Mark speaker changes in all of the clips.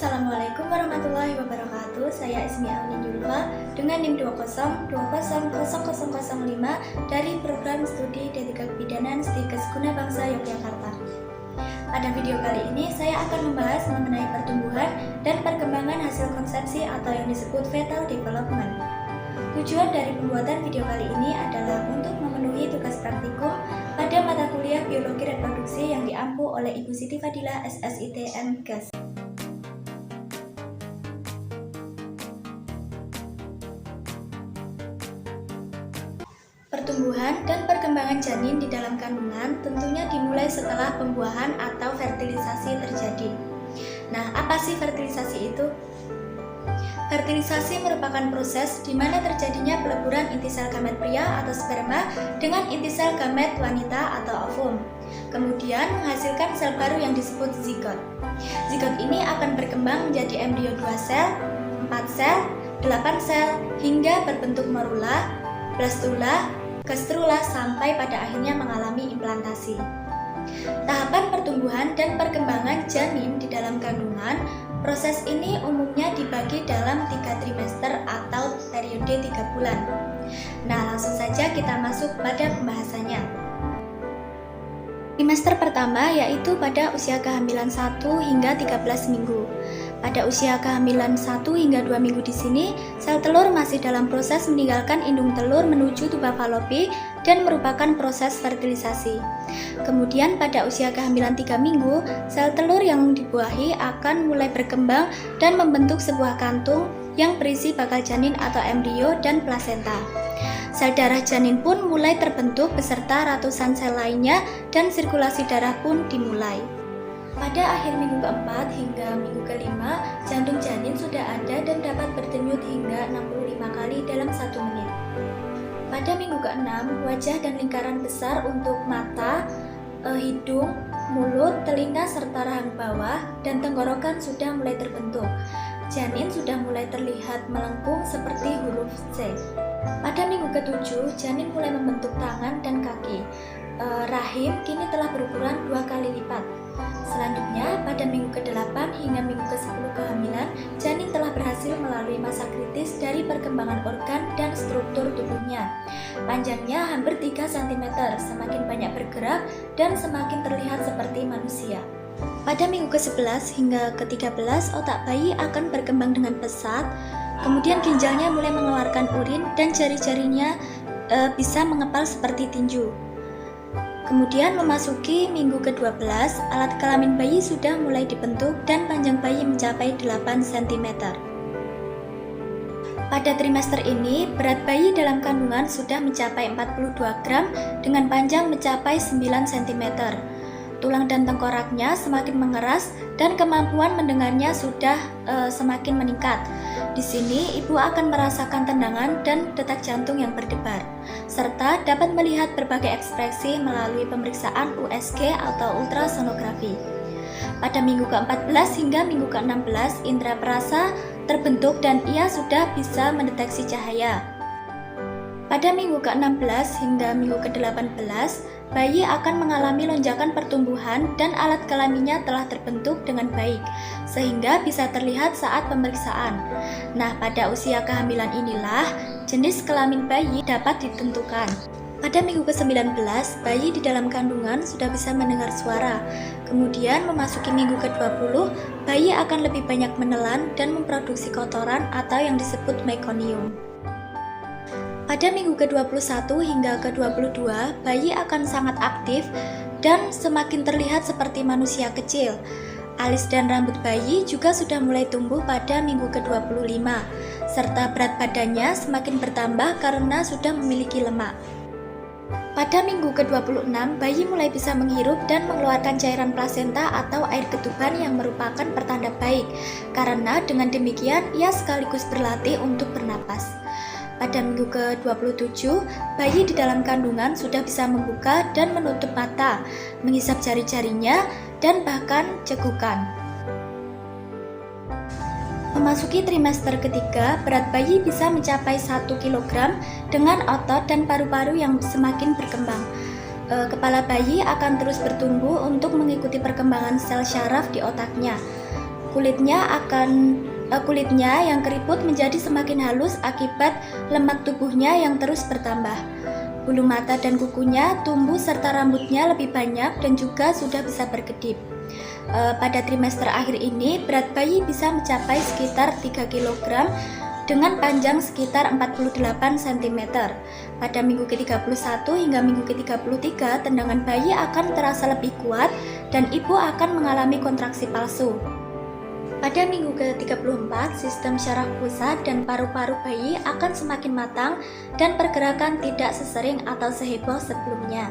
Speaker 1: Assalamualaikum warahmatullahi wabarakatuh. Saya Ismi Aunin Yulfa dengan NIM 2020005 dari program studi D3 Kebidanan Stikes Guna Bangsa Yogyakarta. Pada video kali ini saya akan membahas mengenai pertumbuhan dan perkembangan hasil konsepsi atau yang disebut fetal development. Tujuan dari pembuatan video kali ini adalah untuk memenuhi tugas praktikum pada mata kuliah Biologi Reproduksi yang diampu oleh Ibu Siti Fadilah SSIT MGes. Pertumbuhan dan perkembangan janin di dalam kandungan tentunya dimulai setelah pembuahan atau fertilisasi terjadi. Nah, apa sih fertilisasi itu? Fertilisasi merupakan proses di mana terjadinya peleburan inti sel gamet pria atau sperma dengan inti sel gamet wanita atau ovum. Kemudian menghasilkan sel baru yang disebut zigot. Zigot ini akan berkembang menjadi embrio 2 sel, 4 sel, 8 sel, hingga berbentuk morula, blastula, gastrula sampai pada akhirnya mengalami implantasi. Tahapan pertumbuhan dan perkembangan janin di dalam kandungan, proses ini umumnya dibagi dalam 3 trimester atau periode 3 bulan. Nah, langsung saja kita masuk pada pembahasannya. Trimester pertama yaitu pada usia kehamilan 1 hingga 13 minggu. Pada usia kehamilan 1 hingga 2 minggu di sini, sel telur masih dalam proses meninggalkan indung telur menuju tuba falopi dan merupakan proses fertilisasi. Kemudian pada usia kehamilan 3 minggu, sel telur yang dibuahi akan mulai berkembang dan membentuk sebuah kantung yang berisi bakal janin atau embrio dan plasenta. Sel darah janin pun mulai terbentuk beserta ratusan sel lainnya dan sirkulasi darah pun dimulai. Pada akhir minggu keempat hingga minggu kelima, jantung janin sudah ada dan dapat berdenyut hingga 65 kali dalam 1 menit. Pada minggu ke-6, wajah dan lingkaran besar untuk mata, hidung, mulut, telinga, serta rahang bawah dan tenggorokan sudah mulai terbentuk. Janin sudah mulai terlihat melengkung seperti huruf C. Pada minggu ke-7, janin mulai membentuk tangan dan kaki. Rahim kini telah berukuran 2 kali lipat. Selanjutnya, pada minggu ke-8 hingga minggu ke-10 kehamilan, janin telah berhasil melalui masa kritis dari perkembangan organ dan struktur tubuhnya. Panjangnya hampir 3 cm, semakin banyak bergerak dan semakin terlihat seperti manusia. Pada minggu ke-11 hingga ke-13, otak bayi akan berkembang dengan pesat, kemudian ginjalnya mulai mengeluarkan urin dan jari-jarinya bisa mengepal seperti tinju. Kemudian memasuki minggu ke-12, alat kelamin bayi sudah mulai dibentuk dan panjang bayi mencapai 8 cm. Pada trimester ini, berat bayi dalam kandungan sudah mencapai 42 gram dengan panjang mencapai 9 cm. Tulang dan tengkoraknya semakin mengeras dan kemampuan mendengarnya sudah semakin meningkat. Di sini, ibu akan merasakan tendangan dan detak jantung yang berdebar, serta dapat melihat berbagai ekspresi melalui pemeriksaan USG atau ultrasonografi. Pada minggu ke-14 hingga minggu ke-16, indera perasa terbentuk dan ia sudah bisa mendeteksi cahaya. Pada minggu ke-16 hingga minggu ke-18, bayi akan mengalami lonjakan pertumbuhan dan alat kelaminnya telah terbentuk dengan baik, sehingga bisa terlihat saat pemeriksaan. Nah, pada usia kehamilan inilah jenis kelamin bayi dapat ditentukan. Pada minggu ke-19, bayi di dalam kandungan sudah bisa mendengar suara. Kemudian memasuki minggu ke-20, bayi akan lebih banyak menelan dan memproduksi kotoran atau yang disebut mekonium. Pada minggu ke-21 hingga ke-22, bayi akan sangat aktif dan semakin terlihat seperti manusia kecil. Alis dan rambut bayi juga sudah mulai tumbuh pada minggu ke-25, serta berat badannya semakin bertambah karena sudah memiliki lemak. Pada minggu ke-26, bayi mulai bisa menghirup dan mengeluarkan cairan plasenta atau air ketuban yang merupakan pertanda baik, karena dengan demikian ia sekaligus berlatih untuk bernapas. Pada minggu ke-27, bayi di dalam kandungan sudah bisa membuka dan menutup mata, menghisap jari-jarinya, dan bahkan cegukan. Memasuki trimester ketiga, berat bayi bisa mencapai 1 kg dengan otot dan paru-paru yang semakin berkembang. Kepala bayi akan terus bertumbuh untuk mengikuti perkembangan sel syaraf di otaknya. Kulitnya yang keriput menjadi semakin halus akibat lemak tubuhnya yang terus bertambah. Bulu mata dan kukunya tumbuh serta rambutnya lebih banyak dan juga sudah bisa berkedip. Pada trimester akhir ini, berat bayi bisa mencapai sekitar 3 kg dengan panjang sekitar 48 cm. Pada minggu ke-31 hingga minggu ke-33, tendangan bayi akan terasa lebih kuat dan ibu akan mengalami kontraksi palsu. Pada minggu ke-34, sistem syaraf pusat dan paru-paru bayi akan semakin matang dan pergerakan tidak sesering atau seheboh sebelumnya.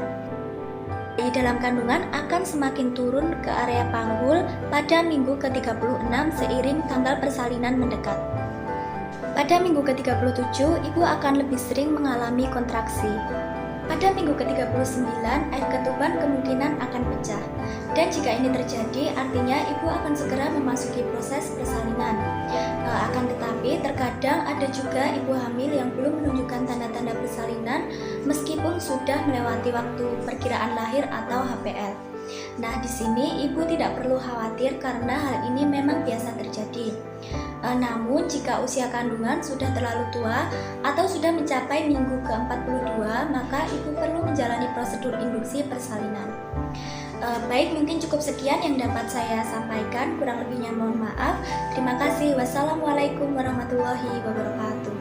Speaker 1: Bayi dalam kandungan akan semakin turun ke area panggul pada minggu ke-36 seiring tanggal persalinan mendekat. Pada minggu ke-37, ibu akan lebih sering mengalami kontraksi. Pada minggu ke-39, air ketuban kemungkinan akan pecah. Dan jika ini terjadi, artinya ibu akan segera memasuki proses persalinan. Akan tetapi, terkadang ada juga ibu hamil yang belum menunjukkan tanda-tanda persalinan meskipun sudah melewati waktu perkiraan lahir atau HPL. Nah, di sini ibu tidak perlu khawatir karena hal ini memang biasa terjadi. Namun jika usia kandungan sudah terlalu tua atau sudah mencapai minggu ke-42, maka ibu perlu menjalani prosedur induksi persalinan. Baik, mungkin cukup sekian yang dapat saya sampaikan. Kurang lebihnya mohon maaf. Terima kasih. Wassalamualaikum warahmatullahi wabarakatuh.